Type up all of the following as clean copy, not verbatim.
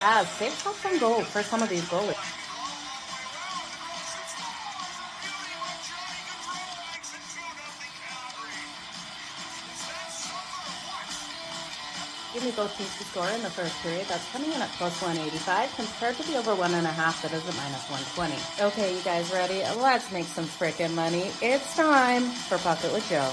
Safe shots on goal for some of these goalies. Give me both teams to score in the first period. That's coming in at plus 185 compared to the over 1.5 that is at minus 120. Okay, you guys ready? Let's make some freaking money. It's time for Bucket with Jo.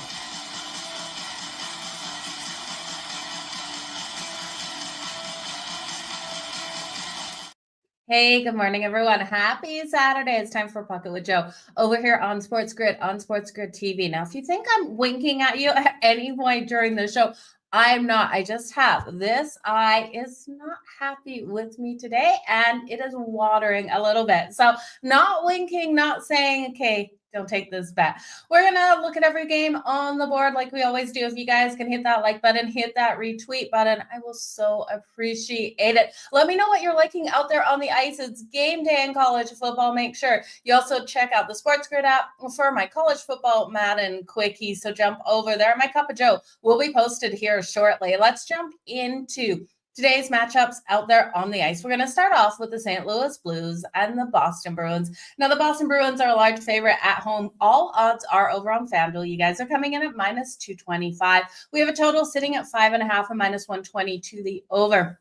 Hey, good morning, everyone. Happy Saturday. It's time for Pocket with Jo over here on SportsGrid, on SportsGrid TV. Now, if you think I'm winking at you at any point during the show, I'm not. I just have this eye is not happy with me today, and it is watering a little bit. So, not winking, not saying, okay, don't take this bet. We're going to look at every game on the board like we always do. If you guys can hit that like button, hit that retweet button, I will so appreciate it. Let me know what you're liking out there on the ice. It's game day in college football. Make sure you also check out the SportsGrid app for my college football Madden quickie. So jump over there. My Cup of Joe will be posted here shortly. Let's jump into today's matchups out there on the ice. We're going to start off with the St. Louis Blues and the Boston Bruins. Now, the Boston Bruins are a large favorite at home. All odds are over on FanDuel. You guys are coming in at minus 225. We have a total sitting at 5.5 and minus 120 to the over.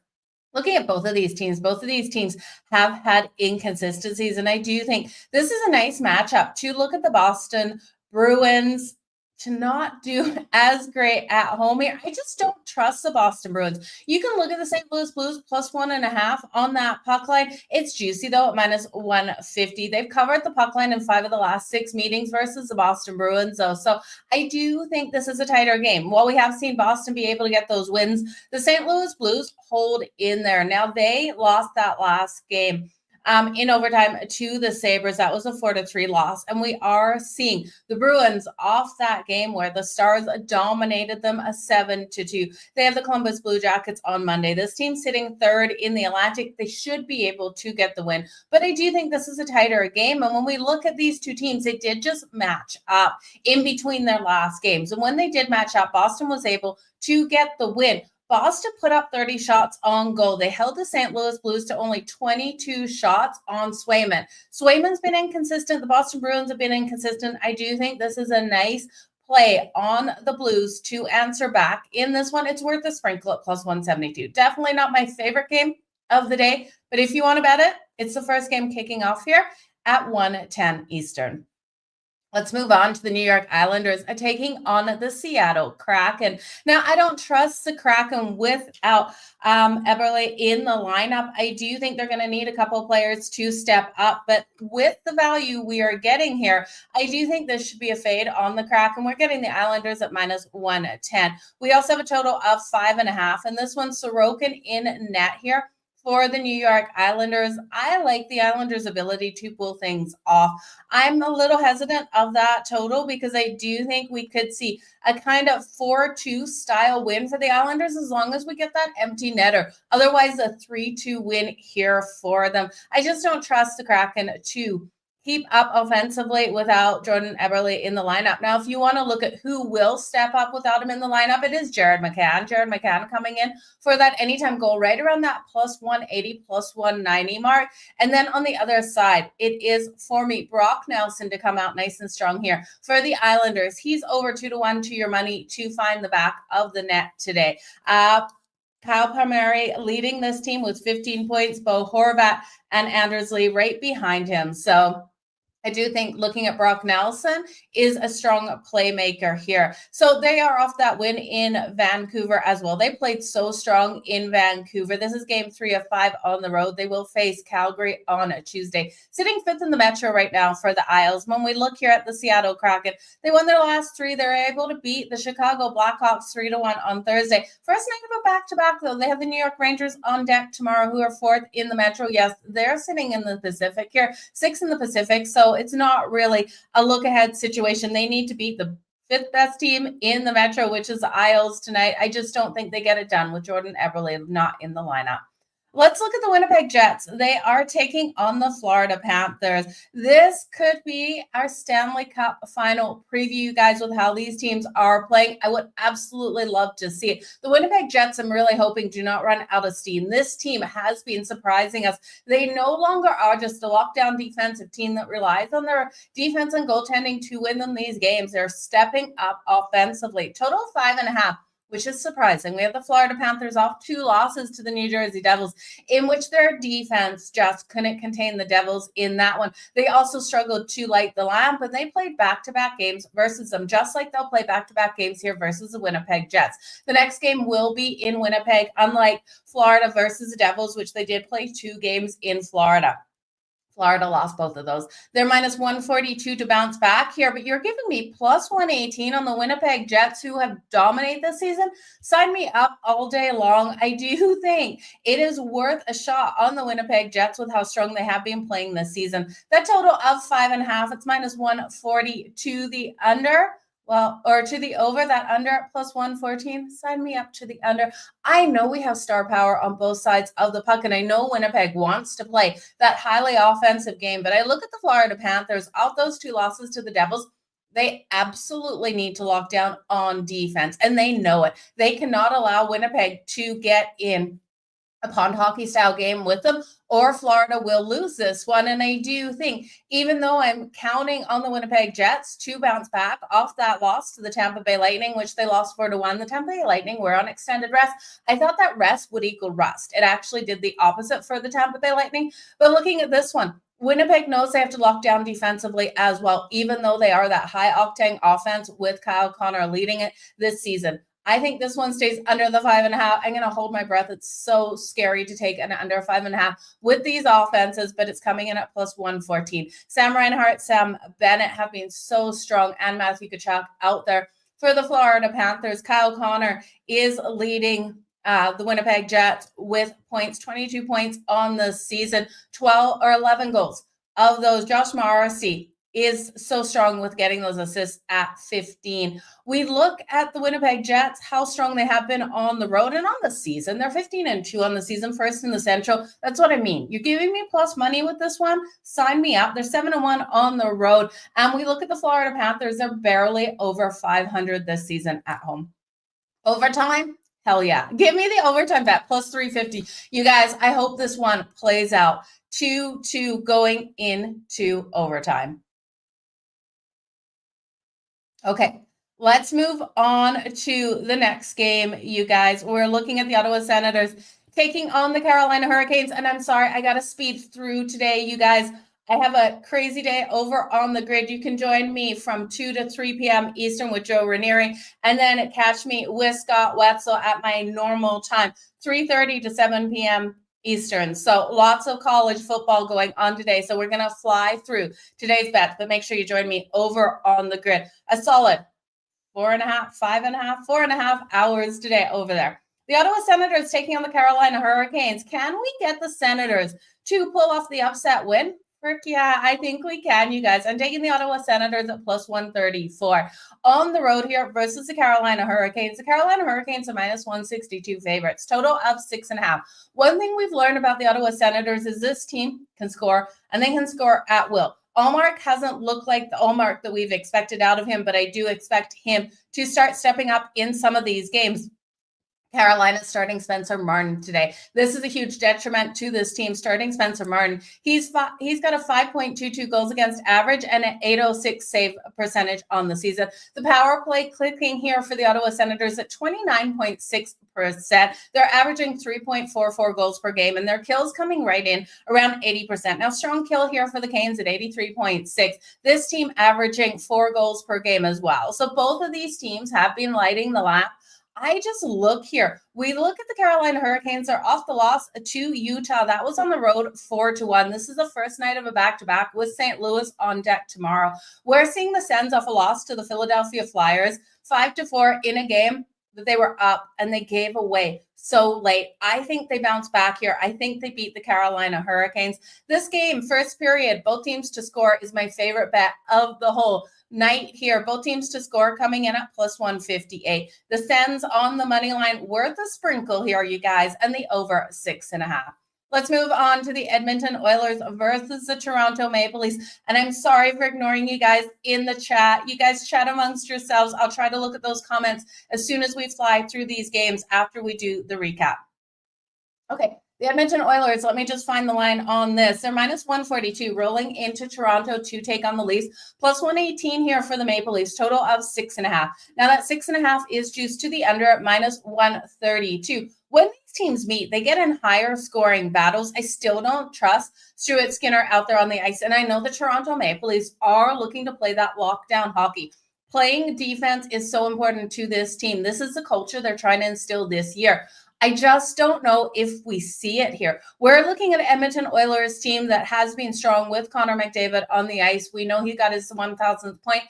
Looking at both of these teams have had inconsistencies, and I do think this is a nice matchup to look at the Boston Bruins to not do as great at home here. I just don't trust the Boston Bruins. You can look at the St. Louis Blues plus 1.5 on that puck line. It's juicy though at minus 150. They've covered the puck line in 5 of the last 6 meetings versus the Boston Bruins though. So I do think this is a tighter game. While we have seen Boston be able to get those wins, the St. Louis Blues hold in there. Now they lost that last game in overtime to the Sabres. That was a 4-3 loss. And we are seeing the Bruins off that game where the Stars dominated them a 7-2. They have the Columbus Blue Jackets on Monday. This team's sitting third in the Atlantic. They should be able to get the win. But I do think this is a tighter game. And when we look at these two teams, they did just match up in between their last games. And when they did match up, Boston was able to get the win. Boston put up 30 shots on goal. They held the St. Louis Blues to only 22 shots on Swayman. Swayman's been inconsistent. The Boston Bruins have been inconsistent. I do think this is a nice play on the Blues to answer back in this one. It's worth a sprinkle at plus 172. Definitely not my favorite game of the day, but if you want to bet it, it's the first game kicking off here at 1:10 Eastern. Let's move on to the New York Islanders taking on the Seattle Kraken. Now, I don't trust the Kraken without Eberle in the lineup. I do think they're going to need a couple of players to step up, but with the value we are getting here, I do think this should be a fade on the Kraken. We're getting the Islanders at minus 110. We also have a total of 5.5, and this one's Sorokin in net here. For the New York Islanders, I like the Islanders' ability to pull things off. I'm a little hesitant of that total because I do think we could see a kind of 4-2 style win for the Islanders as long as we get that empty netter. Otherwise, a 3-2 win here for them. I just don't trust the Kraken to keep up offensively without Jordan Eberle in the lineup. Now, if you want to look at who will step up without him in the lineup, it is Jared McCann. Jared McCann coming in for that anytime goal right around that plus 180, plus 190 mark. And then on the other side, it is for me, Brock Nelson to come out nice and strong here. For the Islanders, he's over 2-1 to your money to find the back of the net today. Kyle Palmieri leading this team with 15 points, Bo Horvat and Anders Lee right behind him. So I do think looking at Brock Nelson is a strong playmaker here. So they are off that win in Vancouver as well. They played so strong in Vancouver. This is game 3 of 5 on the road. They will face Calgary on a Tuesday. Sitting 5th in the Metro right now for the Isles. When we look here at the Seattle Kraken, they won their last 3. They're able to beat the Chicago Blackhawks 3-1 on Thursday. First night of a back-to-back, though. They have the New York Rangers on deck tomorrow, who are 4th in the Metro. Yes, they're sitting in the Pacific here, 6th in the Pacific. So it's not really a look-ahead situation. They need to beat the 5th best team in the Metro, which is the Isles tonight. I just don't think they get it done with Jordan Eberle not in the lineup. Let's look at the Winnipeg Jets. They are taking on the Florida Panthers. This could be our Stanley Cup final preview, you guys, with how these teams are playing. I would absolutely love to see it. The Winnipeg Jets, I'm really hoping, do not run out of steam. This team has been surprising us. They no longer are just a lockdown defensive team that relies on their defense and goaltending to win them these games. They're stepping up offensively. Total 5.5. Which is surprising. We have the Florida Panthers off 2 losses to the New Jersey Devils, in which their defense just couldn't contain the Devils in that one. They also struggled to light the lamp, but they played back-to-back games versus them, just like they'll play back-to-back games here versus the Winnipeg Jets. The next game will be in Winnipeg, unlike Florida versus the Devils, which they did play 2 games in Florida. Florida lost both of those. They're minus 142 to bounce back here, but you're giving me plus 118 on the Winnipeg Jets, who have dominated this season. Sign me up all day long. I do think it is worth a shot on the Winnipeg Jets with how strong they have been playing this season. That total of 5.5, it's minus 140 to the under. Well, or to the over, that under at plus 114, sign me up to the under. I know we have star power on both sides of the puck, and I know Winnipeg wants to play that highly offensive game, but I look at the Florida Panthers, of those 2 losses to the Devils, they absolutely need to lock down on defense, and they know it. They cannot allow Winnipeg to get in a pond hockey style game with them, or Florida will lose this one. And I do think, even though I'm counting on the Winnipeg Jets to bounce back off that loss to the Tampa Bay Lightning, which they lost 4-1, the Tampa Bay Lightning were on extended rest. I thought that rest would equal rust. It actually did the opposite for the Tampa Bay Lightning. But looking at this one, Winnipeg knows they have to lock down defensively as well, even though they are that high octane offense with Kyle Connor leading it this season. I think this one stays under the 5.5. I'm going to hold my breath. It's so scary to take an under 5.5 with these offenses, but it's coming in at plus 114. Sam Reinhart, Sam Bennett have been so strong, and Matthew Tkachuk out there for the Florida Panthers. Kyle Connor is leading the Winnipeg Jets with points, 22 points on the season, 12 or 11 goals. Of those, Josh Morrissey is so strong with getting those assists at 15. We look at the Winnipeg Jets, how strong they have been on the road and on the season. They're 15-2 on the season, first in the Central. That's what I mean. You're giving me plus money with this one. Sign me up. They're 7-1 on the road. And we look at the Florida Panthers. They're barely over 500 this season at home. Overtime? Hell yeah. Give me the overtime bet, plus 350. You guys, I hope this one plays out. 2-2 going into overtime. Okay, let's move on to the next game, you guys. We're looking at the Ottawa Senators taking on the Carolina Hurricanes. And I'm sorry, I got to speed through today, you guys. I have a crazy day over on the grid. You can join me from 2 to 3 p.m. Eastern with Joe Ranieri, and then catch me with Scott Wetzel at my normal time, 3:30 to 7 p.m. Eastern. So lots of college football going on today. So we're going to fly through today's bets, but make sure you join me over on the grid. A solid 4.5 hours today over there. The Ottawa Senators taking on the Carolina Hurricanes. Can we get the Senators to pull off the upset win? Frick yeah, I think we can, you guys. I'm taking the Ottawa Senators at plus 134 on the road here versus the Carolina Hurricanes. The Carolina Hurricanes are minus 162 favorites, total of 6.5. One thing we've learned about the Ottawa Senators is this team can score, and they can score at will. Allmark hasn't looked like the Allmark that we've expected out of him, but I do expect him to start stepping up in some of these games. Carolina starting Spencer Martin today. This is a huge detriment to this team starting Spencer Martin. He's got a 5.22 goals against average and an 806 save percentage on the season. The power play clicking here for the Ottawa Senators at 29.6%. They're averaging 3.44 goals per game, and their kills coming right in around 80%. Now, strong kill here for the Canes at 83.6. This team averaging 4 goals per game as well. So both of these teams have been lighting the lamp. I just look here. We look at the Carolina Hurricanes. They're off the loss to Utah. That was on the road 4-1. This is the first night of a back-to-back with St. Louis on deck tomorrow. We're seeing the Sens off a loss to the Philadelphia Flyers, 5-4 in a game that they were up and they gave away so late. I think they bounce back here. I think they beat the Carolina Hurricanes. This game, first period, both teams to score is my favorite bet of the whole night here. Both teams to score coming in at plus 158. The Sens on the money line worth a sprinkle here, you guys, and the over 6.5. Let's move on to the Edmonton Oilers versus the Toronto Maple Leafs. And I'm sorry for ignoring you guys in the chat. You guys chat amongst yourselves. I'll try to look at those comments as soon as we fly through these games after we do the recap. Okay, the Edmonton Oilers, let me just find the line on this. They're minus 142 rolling into Toronto to take on the Leafs. Plus 118 here for the Maple Leafs, total of 6.5. Now that 6.5 is juiced to the under at minus 132. When these teams meet, they get in higher scoring battles. I still don't trust Stuart Skinner out there on the ice. And I know the Toronto Maple Leafs are looking to play that lockdown hockey. Playing defense is so important to this team. This is the culture they're trying to instill this year. I just don't know if we see it here. We're looking at an Edmonton Oilers team that has been strong with Connor McDavid on the ice. We know he got his 1,000th point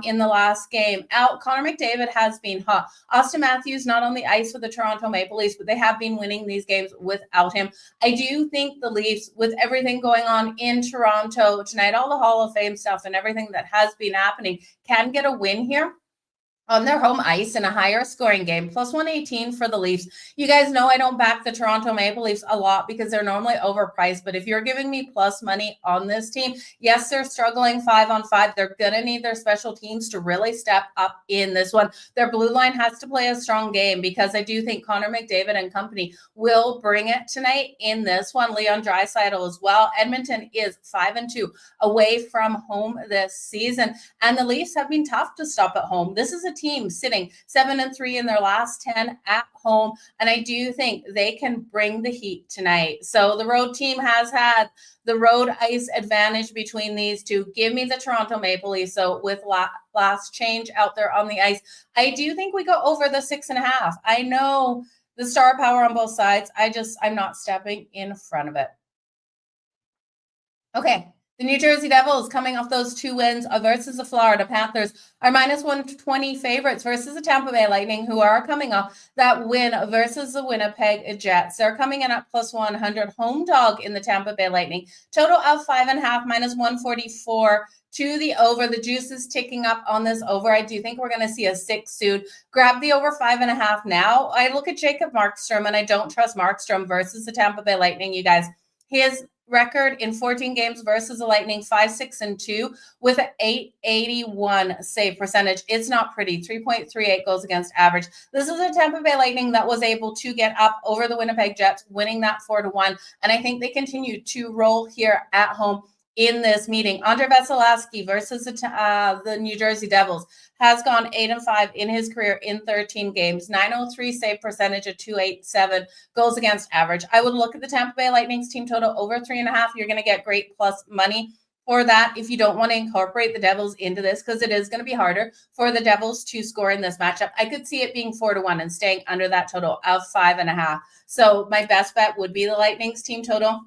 in the last game out. Connor McDavid has been hot. Austin Matthews not on the ice with the Toronto Maple Leafs, but they have been winning these games without him. I do think the Leafs, with everything going on in Toronto tonight, all the Hall of Fame stuff and everything that has been happening, can get a win here on their home ice in a higher scoring game, plus 118 for the Leafs. You guys know I don't back the Toronto Maple Leafs a lot because they're normally overpriced, but if you're giving me plus money on this team, yes, they're struggling 5-on-5. They're going to need their special teams to really step up in this one. Their blue line has to play a strong game because I do think Connor McDavid and company will bring it tonight in this one. Leon Draisaitl as well. Edmonton is 5-2 away from home this season, and the Leafs have been tough to stop at home. This is a team sitting 7-3 in their last 10 at home, and I do think they can bring the heat tonight. So the road team has had the road ice advantage between these two. Give me the Toronto Maple Leafs. So with last change out there on the ice, I do think we go over the 6.5. I know the star power on both sides. I'm not stepping in front of it. Okay. The New Jersey Devils, coming off those 2 wins versus the Florida Panthers, are minus 120 favorites versus the Tampa Bay Lightning, who are coming off that win versus the Winnipeg Jets. They're coming in at plus 100, home dog in the Tampa Bay Lightning. Total of 5.5, minus 144 to the over. The juice is ticking up on this over. I do think we're going to see a 6 soon. Grab the over 5.5 now. I look at Jacob Markstrom, and I don't trust Markstrom versus the Tampa Bay Lightning, you guys. His record in 14 games versus the Lightning, 5-6-2 with an 881 save percentage. It's not pretty. 3.38 goals against average. This is a Tampa Bay Lightning that was able to get up over the Winnipeg Jets, winning that 4-1. And I think they continue to roll here at home in this meeting. Andre Vasilevsky versus the New Jersey Devils has gone 8-5 in his career in 13 games, 903 save percentage, a 287 goals against average. I would look at the Tampa Bay Lightning's team total over 3.5. You're going to get great plus money for that if you don't want to incorporate the Devils into this, because it is going to be harder for the Devils to score in this matchup. I could see it being 4-1 and staying under that total of 5.5. So my best bet would be the Lightning's team total.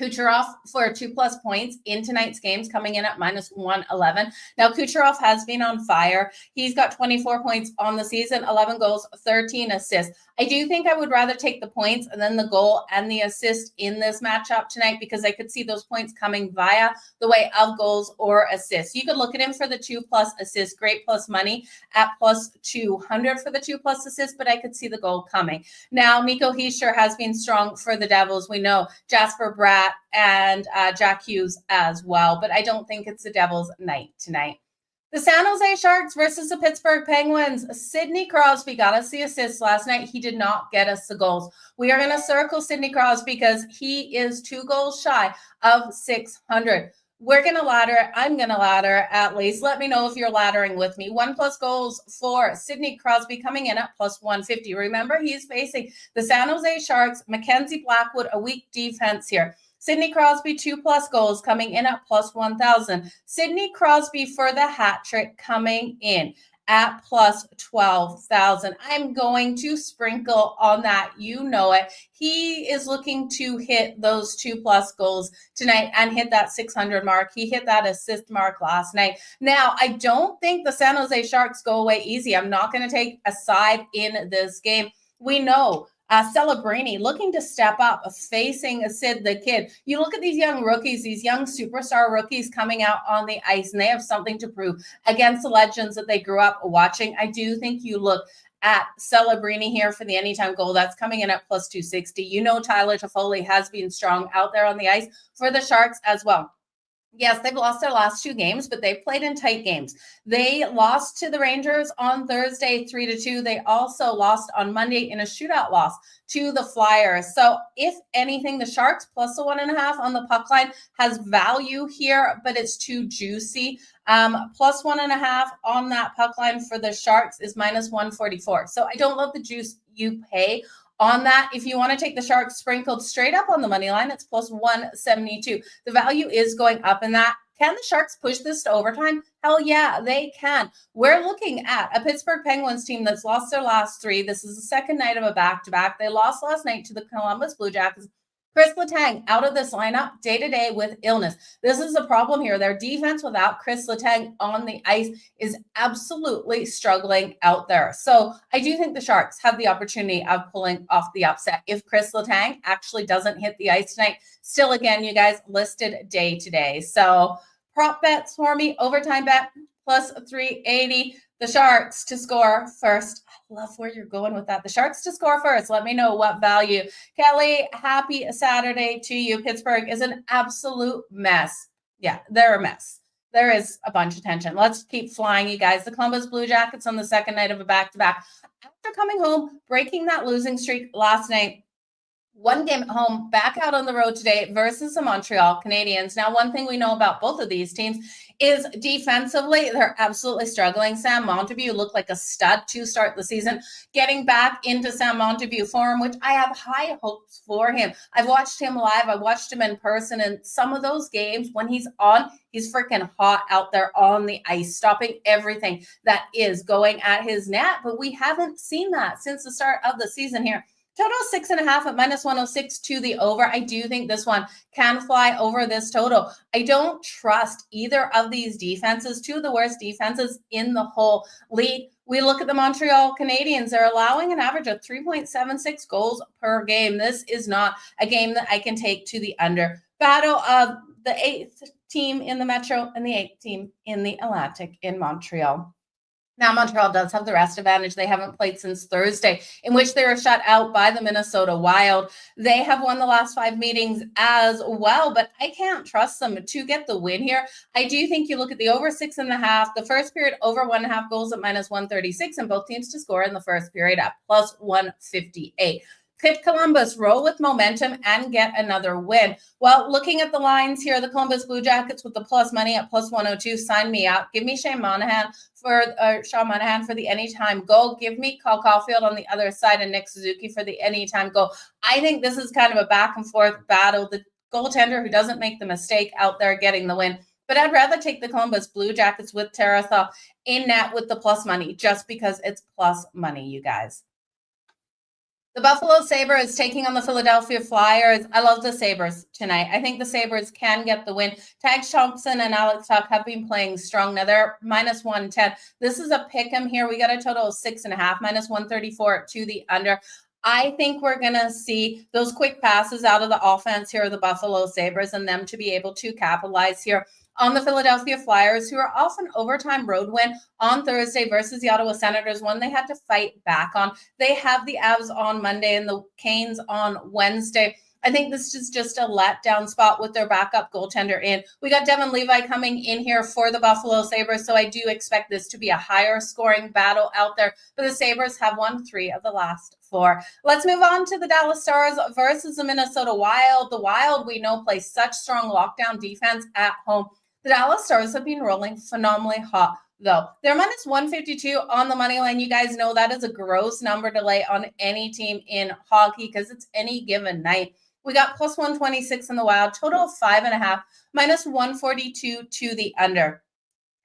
Kucherov for 2+ points in tonight's games, coming in at minus 111. Now, Kucherov has been on fire. He's got 24 points on the season, 11 goals, 13 assists. I do think I would rather take the points and then the goal and the assist in this matchup tonight, because I could see those points coming via the way of goals or assists. You could look at him for the 2+ assists, great plus money at plus 200 for the 2+ assists, but I could see the goal coming. Now, Nico Hischier has been strong for the Devils. We know Jasper Bratt and Jack Hughes as well, but I don't think it's the Devils' night tonight. The San Jose Sharks versus the Pittsburgh Penguins. Sidney Crosby got us the assists last night. He did not get us the goals. We are going to circle Sidney Crosby because he is 2 goals shy of 600. We're going to ladder. I'm going to ladder at least. Let me know if you're laddering with me. 1+ goals for Sidney Crosby coming in at plus 150. Remember, he's facing the San Jose Sharks. Mackenzie Blackwood, a weak defense here. Sidney Crosby, 2+ goals coming in at plus 1,000. Sidney Crosby for the hat trick coming in at plus 12,000. I'm going to sprinkle on that. You know it. He is looking to hit those 2+ goals tonight and hit that 600 mark. He hit that assist mark last night. Now, I don't think the San Jose Sharks go away easy. I'm not going to take a side in this game. We know Celebrini looking to step up, facing Sid the Kid. You look at these young rookies, these young superstar rookies coming out on the ice, and they have something to prove against the legends that they grew up watching. I do think you look at Celebrini here for the anytime goal. That's coming in at plus 260. You know Tyler Toffoli has been strong out there on the ice for the Sharks as well. Yes, they've lost their last 2 games, but they've played in tight games. They lost to the Rangers on Thursday, 3-2. They also lost on Monday in a shootout loss to the Flyers. So if anything, the Sharks plus a 1.5 on the puck line has value here, but it's too juicy. Plus 1.5 on that puck line for the Sharks is minus 144. So I don't love the juice you pay on that. If you want to take the Sharks sprinkled straight up on the money line, it's plus 172. The value is going up in that. Can the Sharks push this to overtime? Hell yeah, they can. We're looking at a Pittsburgh Penguins team that's lost their last 3. This is the second night of a back-to-back. They lost last night to the Columbus Blue Jackets. Chris Letang out of this lineup day-to-day with illness. This is a problem here. Their defense without Chris Letang on the ice is absolutely struggling out there. So I do think the Sharks have the opportunity of pulling off the upset if Chris Letang actually doesn't hit the ice tonight. Still, again, you guys, listed day-to-day. So prop bets for me, overtime bet, plus 380. The Sharks to score first. I love where you're going with that. The Sharks to score first. Let me know what value. Kelly, happy Saturday to you. Pittsburgh is an absolute mess. Yeah, they're a mess. There is a bunch of tension. Let's keep flying, you guys. The Columbus Blue Jackets on the second night of a back-to-back. After coming home, breaking that losing streak last night, 1 game at home, back out on the road today versus the Montreal Canadiens. Now, one thing we know about both of these teams is defensively, they're absolutely struggling. Sam Montague looked like a stud to start the season, getting back into Sam Montague form, which I have high hopes for him. I've watched him live. I watched him in person, and some of those games when he's on, he's freaking hot out there on the ice, stopping everything that is going at his net. But we haven't seen that since the start of the season here. Total 6.5 at minus 106 to the over. I do think this one can fly over this total. I don't trust either of these defenses, 2 of the worst defenses in the whole league. We look at the Montreal Canadiens. They're allowing an average of 3.76 goals per game. This is not a game that I can take to the under. Battle of the 8th team in the Metro and the 8th team in the Atlantic in Montreal. Now, Montreal does have the rest advantage. They haven't played since Thursday, in which they were shut out by the Minnesota Wild. They have won the last 5 meetings as well, but I can't trust them to get the win here. I do think you look at the over 6.5, the first period over 1.5 goals at minus 136, and both teams to score in the first period at plus 158. Could Columbus roll with momentum and get another win? Well, looking at the lines here, the Columbus Blue Jackets with the plus money at plus 102. Sign me up. Give me Sean Monahan for the anytime goal. Give me Cole Caulfield on the other side and Nick Suzuki for the anytime goal. I think this is kind of a back and forth battle. The goaltender who doesn't make the mistake out there getting the win. But I'd rather take the Columbus Blue Jackets with Tarathal in net with the plus money just because it's plus money, you guys. The Buffalo Sabres is taking on the Philadelphia Flyers. I love the Sabres tonight. I think the Sabres can get the win. Tage Thompson and Alex Tuch have been playing strong. Now they're minus 110. This is a pick 'em here. We got a total of 6.5, minus 134 to the under. I think we're going to see those quick passes out of the offense here of the Buffalo Sabres and them to be able to capitalize here on the Philadelphia Flyers, who are off an overtime road win on Thursday versus the Ottawa Senators, one they had to fight back on. They have the Avs on Monday and the Canes on Wednesday. I think this is just a letdown spot with their backup goaltender in. We got Devin Levi coming in here for the Buffalo Sabres, so I do expect this to be a higher scoring battle out there. But the Sabres have won 3 of the last 4. Let's move on to the Dallas Stars versus the Minnesota Wild. The Wild, we know, play such strong lockdown defense at home. The Dallas Stars have been rolling phenomenally hot, though. They're minus 152 on the money line. You guys know that is a gross number to lay on any team in hockey because it's any given night. We got plus 126 in the Wild, total of 5.5, minus 142 to the under.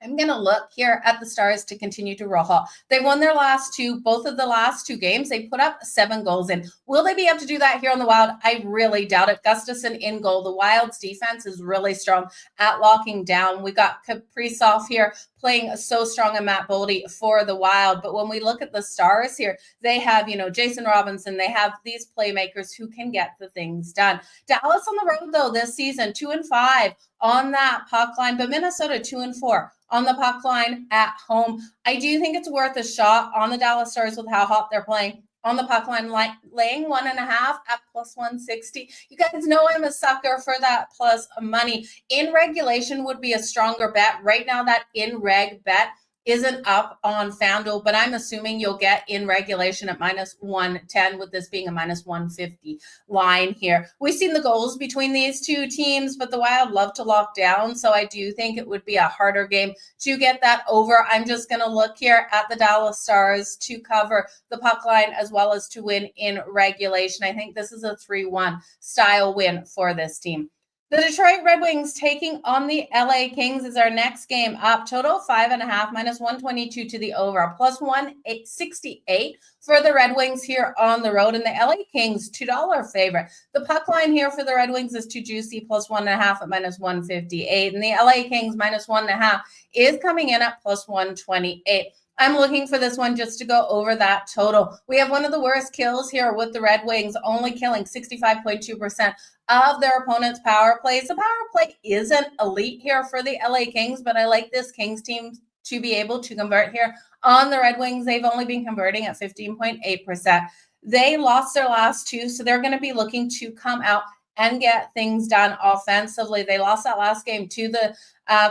I'm going to look here at the Stars to continue to roll hot. They won their last 2, both of the last 2 games. They put up 7 goals in. Will they be able to do that here on the Wild? I really doubt it. Gustafsson in goal. The Wild's defense is really strong at locking down. We got Kaprizov here playing so strong, and Matt Boldy for the Wild. But when we look at the Stars here, they have, Jason Robinson. They have these playmakers who can get the things done. Dallas on the road, though, this season, 2-5 on that puck line, but Minnesota 2-4 on the puck line at home. I do think it's worth a shot on the Dallas Stars with how hot they're playing on the puck line, laying 1.5 at +160. You guys know I'm a sucker for that plus money. In regulation would be a stronger bet. Right now, that in reg bet isn't up on FanDuel, but I'm assuming you'll get in regulation at -110, with this being a -150 line here. We've seen the goals between these two teams, but the Wild love to lock down, so I do think it would be a harder game to get that over. I'm just going to look here at the Dallas Stars to cover the puck line as well as to win in regulation. I think this is a 3-1 style win for this team. The Detroit Red Wings taking on the LA Kings is our next game up. Total 5.5, -122 to the over, +168 for the Red Wings here on the road. And the LA Kings, $2 favorite. The puck line here for the Red Wings is too juicy, +1.5 at -158. And the LA Kings -1.5 is coming in at +128. I'm looking for this one just to go over that total. We have one of the worst kills here with the Red Wings, only killing 65.2% of their opponent's power plays. The power play isn't elite here for the LA Kings, but I like this Kings team to be able to convert here on the Red Wings. They've only been converting at 15.8%. They lost their last two, so they're going to be looking to come out and get things done offensively. They lost that last game to the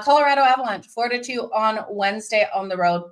Colorado Avalanche 4-2 on Wednesday on the road.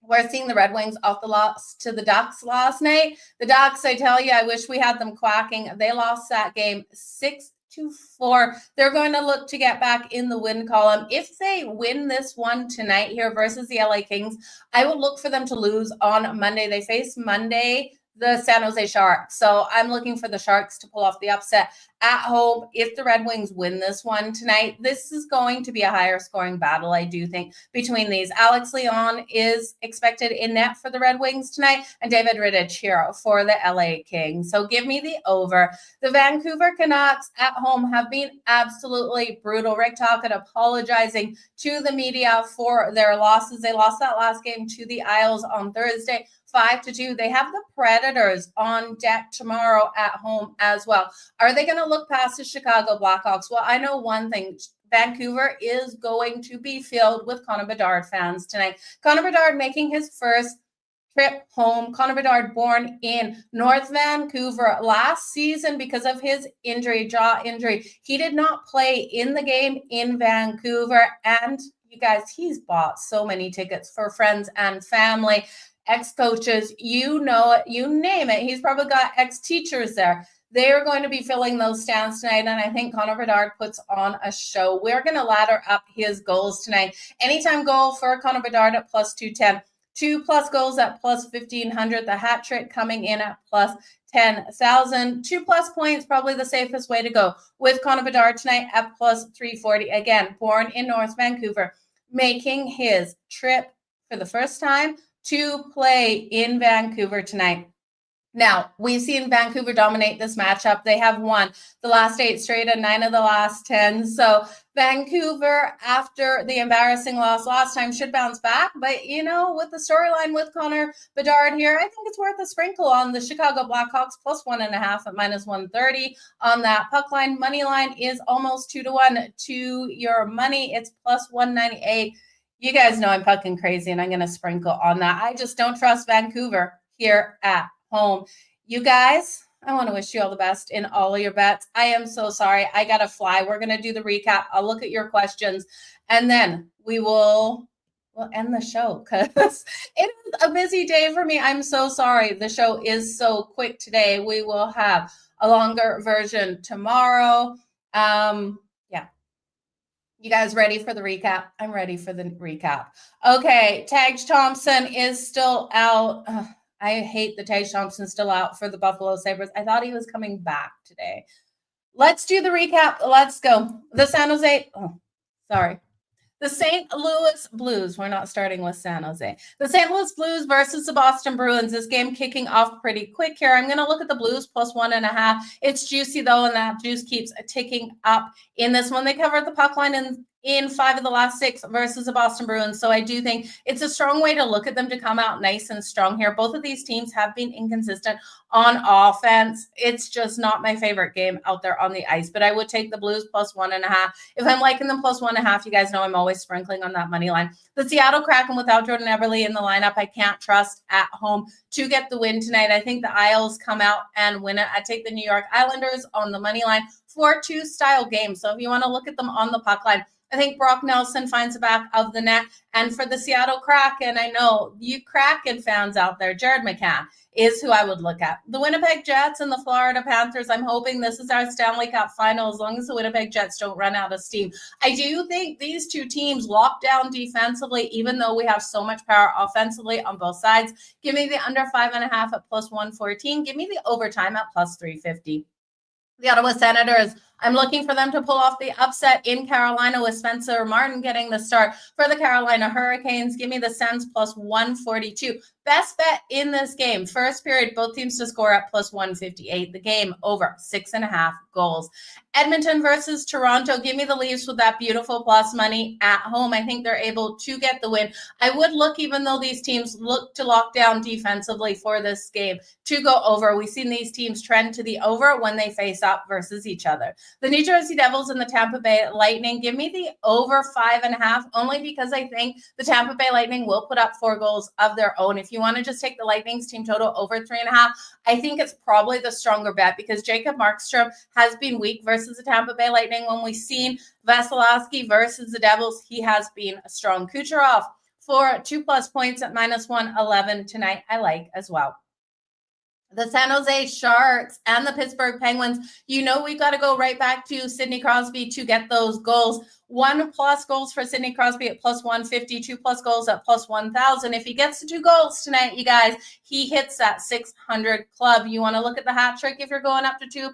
We're seeing the Red Wings off the loss to the Ducks last night. The Ducks, I tell you, I wish we had them quacking. They lost that game 6-4. They're going to look to get back in the win column. If they win this one tonight here versus the LA Kings, I will look for them to lose on Monday. They face Monday the San Jose Sharks. So I'm looking for the Sharks to pull off the upset at home. If the Red Wings win this one tonight, this is going to be a higher scoring battle, I do think, between these. Alex Leon is expected in net for the Red Wings tonight, and David Rittich here for the LA Kings. So give me the over. The Vancouver Canucks at home have been absolutely brutal. Rick Tocchet apologizing to the media for their losses. They lost that last game to the Isles on Thursday, 5-2. They have the Predators on deck tomorrow at home as well. Are they going to look past the Chicago Blackhawks? Well, I know one thing. Vancouver is going to be filled with Connor Bedard fans tonight. Connor Bedard making his first trip home. Connor Bedard born in North Vancouver last season because of his injury, jaw injury. He did not play in the game in Vancouver. And you guys, he's bought so many tickets for friends and family, ex-coaches, you know it, you name it. He's probably got ex-teachers there. They are going to be filling those stands tonight, and I think Connor Bedard puts on a show. We're going to ladder up his goals tonight. Anytime goal for Connor Bedard at +210. 2+ goals at +1,500. The hat trick coming in at +10,000. 2+ points, probably the safest way to go with Connor Bedard tonight at +340. Again, born in North Vancouver, making his trip for the first time to play in Vancouver tonight. Now, we've seen Vancouver dominate this matchup. They have won the last 8 straight and 9 of the last 10. So Vancouver, after the embarrassing loss last time, should bounce back. But, you know, with the storyline with Connor Bedard here, I think it's worth a sprinkle on the Chicago Blackhawks +1.5 at -130 on that puck line. Money line is almost 2-1 to your money. It's +198. You guys know I'm fucking crazy, and I'm going to sprinkle on that. I just don't trust Vancouver here at home. You guys, I want to wish you all the best in all of your bets. I am so sorry. I got to fly. We're going to do the recap. I'll look at your questions, and then we'll end the show because it is a busy day for me. I'm so sorry. The show is so quick today. We will have a longer version tomorrow. You guys ready for the recap? I'm ready for the recap. Okay, Tage Thompson is still out. I hate that Tage Thompson still out for the Buffalo Sabres. I thought he was coming back today. Let's do the recap. Let's go. The St. Louis Blues. We're not starting with San Jose. The St. Louis Blues versus the Boston Bruins. This game kicking off pretty quick here. I'm going to look at the Blues +1.5. It's juicy, though, and that juice keeps ticking up in this one. They covered the puck line in in 5 of the last 6 versus the Boston Bruins. So I do think it's a strong way to look at them to come out nice and strong here. Both of these teams have been inconsistent on offense. It's just not my favorite game out there on the ice, but I would take the Blues plus 1.5. If I'm liking them plus 1.5, you guys know I'm always sprinkling on that money line. The Seattle Kraken without Jordan Eberle in the lineup, I can't trust at home to get the win tonight. I think the Isles come out and win it. I take the New York Islanders on the money line for 2 style games. So if you want to look at them on the puck line, I think Brock Nelson finds the back of the net. And for the Seattle Kraken, I know you Kraken fans out there, Jared McCann is who I would look at. The Winnipeg Jets and the Florida Panthers, I'm hoping this is our Stanley Cup final as long as the Winnipeg Jets don't run out of steam. I do think these 2 teams lock down defensively, even though we have so much power offensively on both sides. Give me the under 5.5 at plus 114. Give me the overtime at plus 350. The Ottawa Senators, I'm looking for them to pull off the upset in Carolina with Spencer Martin getting the start for the Carolina Hurricanes. Give me the Sens plus 142. Best bet in this game. First period, both teams to score at plus 158. The game over 6.5 goals. Edmonton versus Toronto. Give me the Leafs with that beautiful plus money at home. I think they're able to get the win. I would look, even though these teams look to lock down defensively for this game, to go over. We've seen these teams trend to the over when they face up versus each other. The New Jersey Devils and the Tampa Bay Lightning. Give me the over 5.5, only because I think the Tampa Bay Lightning will put up 4 goals of their own. If you want to just take the Lightning's team total over 3.5, I think it's probably the stronger bet because Jacob Markstrom has been weak versus the Tampa Bay Lightning. When we've seen Vasilevsky versus the Devils, he has been strong. Kucherov for 2+ points at minus 111 tonight, I like as well. The San Jose Sharks and the Pittsburgh Penguins, you know we've got to go right back to Sidney Crosby to get those goals. 1+ goals for Sidney Crosby at plus 150, 2+ goals at plus 1,000. If he gets to 2 goals tonight, you guys, he hits that 600 club. You want to look at the hat trick if you're going up to 2+?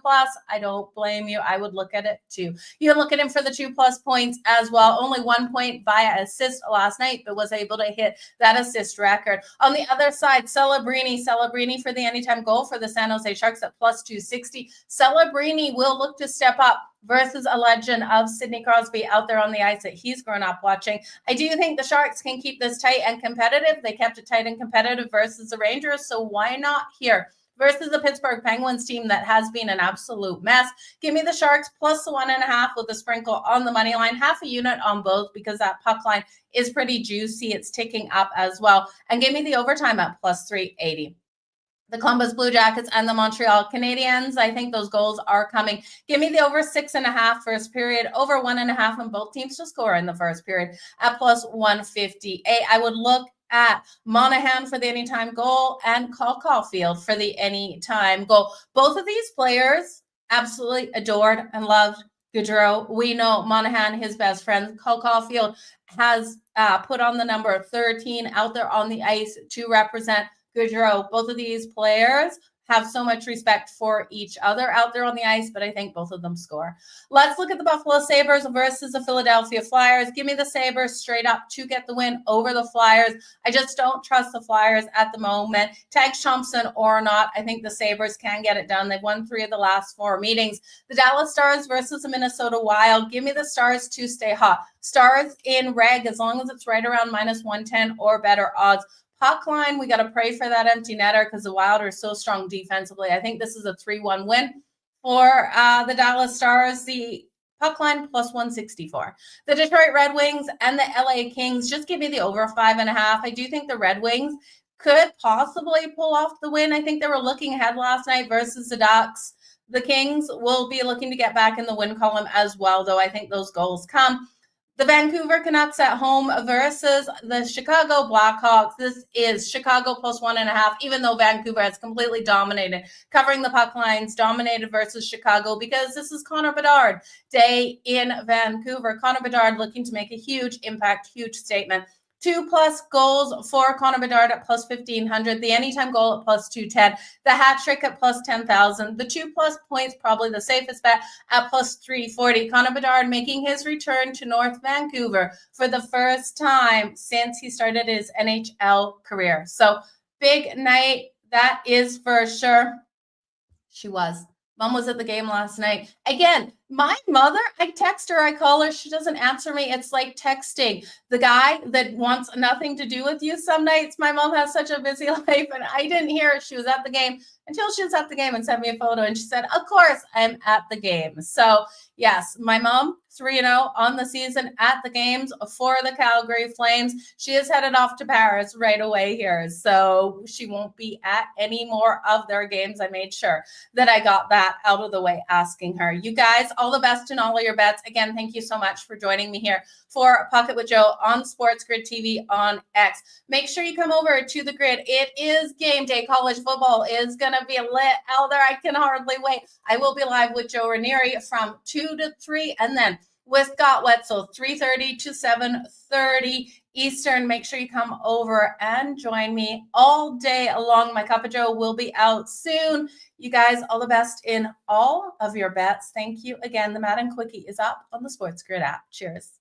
I don't blame you. I would look at it too. You can look at him for the 2+ points as well. Only 1 point via assist last night, but was able to hit that assist record. On the other side, Celebrini for the anytime goal for the San Jose Sharks at plus 260. Celebrini will look to step up versus a legend of Sidney Crosby out there on the ice that he's grown up watching. I do think the Sharks can keep this tight and competitive. They kept it tight and competitive versus the Rangers, so why not here? Versus the Pittsburgh Penguins team that has been an absolute mess. Give me the Sharks plus the 1.5 with a sprinkle on the money line, half a unit on both because that puck line is pretty juicy. It's ticking up as well. And give me the overtime at plus 380. The Columbus Blue Jackets and the Montreal Canadiens. I think those goals are coming. Give me the over 6.5 first period, over 1.5 on both teams to score in the first period at plus 158. I would look at Monahan for the anytime goal and Cole Caulfield for the anytime goal. Both of these players absolutely adored and loved Gaudreau. We know Monahan, his best friend. Cole Caulfield has put on the number 13 out there on the ice to represent Gaudreau. Both of these players have so much respect for each other out there on the ice, but I think both of them score. Let's look at the Buffalo Sabres versus the Philadelphia Flyers. Give me the Sabres straight up to get the win over the Flyers. I just don't trust the Flyers at the moment. Tage Thompson or not, I think the Sabres can get it done. They've won 3 of the last 4 meetings. The Dallas Stars versus the Minnesota Wild. Give me the Stars to stay hot. Stars in reg, as long as it's right around minus 110 or better odds. Puck line, we got to pray for that empty netter because the Wild are so strong defensively. I think this is a 3-1 win for the Dallas Stars. The puck line plus 164. The Detroit Red Wings and the LA Kings, just give me the over 5.5. I do think the Red Wings could possibly pull off the win. I think they were looking ahead last night versus the Ducks. The Kings will be looking to get back in the win column as well, though I think those goals come. The Vancouver Canucks at home versus the Chicago Blackhawks. This is Chicago plus 1.5, even though Vancouver has completely dominated, covering the puck lines, dominated versus Chicago, because this is Connor Bedard day in Vancouver. Connor Bedard looking to make a huge impact, huge statement. 2+ goals for Connor Bedard at plus 1,500. The anytime goal at plus 210. The hat trick at plus 10,000. The 2+ points, probably the safest bet at plus 340. Connor Bedard making his return to North Vancouver for the first time since he started his NHL career. So big night, that is for sure. She was. Mom was at the game last night. Again, My mother, I text her, I call her, she doesn't answer me. It's like texting. The guy that wants nothing to do with you some nights, my mom has such a busy life, and I didn't hear her. She was at the game until she was at the game and sent me a photo, and she said, of course, I'm at the game. So, yes, my mom, 3-0 on the season at the games for the Calgary Flames. She is headed off to Paris right away here, so she won't be at any more of their games. I made sure that I got that out of the way asking her. You guys, all the best in all of your bets. Again, thank you so much for joining me here for Pocket with Jo on SportsGrid TV on X. Make sure you come over to the grid. It is game day. College football is going to be lit out there. I can hardly wait. I will be live with Joe Ranieri from 2 to 3, and then with Got Wetzel 3:30 to 7:30 Eastern. Make sure you come over and join me all day long. My Cup of Joe will be out soon. You guys, all the best in all of your bets. Thank you again. The Madden Quickie is up on the SportsGrid app. Cheers.